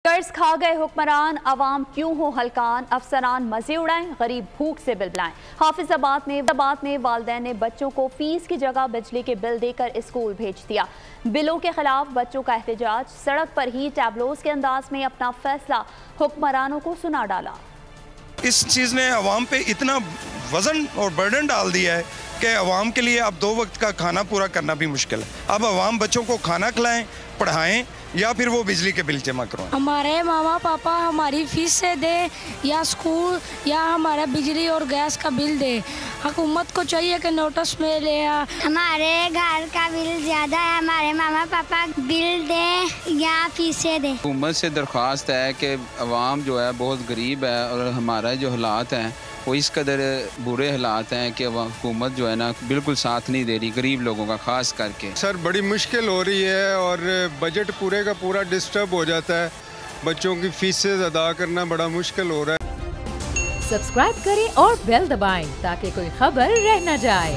कर्ज खा गए हुक्मरान, अवाम क्यों हो हलकान, अफसरान मजे उड़ाएं, गरीब भूख से बिलबिलाएं। हाफिजाबाद में वालिदैन ने बच्चों को फीस की जगह बिजली के बिल देकर स्कूल भेज दिया। बिलों के खिलाफ बच्चों का एहतजाज, सड़क पर ही टैबलोज के अंदाज में अपना फैसला हुक्मरानों को सुना डाला। इस चीज़ ने अवाम पे इतना वजन और बर्डन डाल दिया है कि अवाम के लिए अब 2 वक्त का खाना पूरा करना भी मुश्किल है। अब अवाम बच्चों को खाना खिलाएं, पढ़ाएं या फिर वो बिजली के बिल जमा करवाएं। हमारे मामा पापा हमारी फीस से दे या स्कूल या हमारा बिजली और गैस का बिल दे। हुकूमत को चाहिए कि नोटिस में ले आ। हमारे घर का बिल ज़्यादा है, हमारे मामा पापा बिल दे या फीसें दे। हुकूमत से दरख्वास्त है कि अवाम जो है बहुत गरीब है और हमारा जो हालात हैं वो इस कदर बुरे हालात हैं कि हुकूमत जो है ना बिल्कुल साथ नहीं दे रही गरीब लोगों का, खास करके। सर बड़ी मुश्किल हो रही है और बजट पूरे का पूरा डिस्टर्ब हो जाता है। बच्चों की फीसें अदा करना बड़ा मुश्किल हो रहा है। सब्सक्राइब करें और बेल दबाएं ताकि कोई खबर रह न जाए।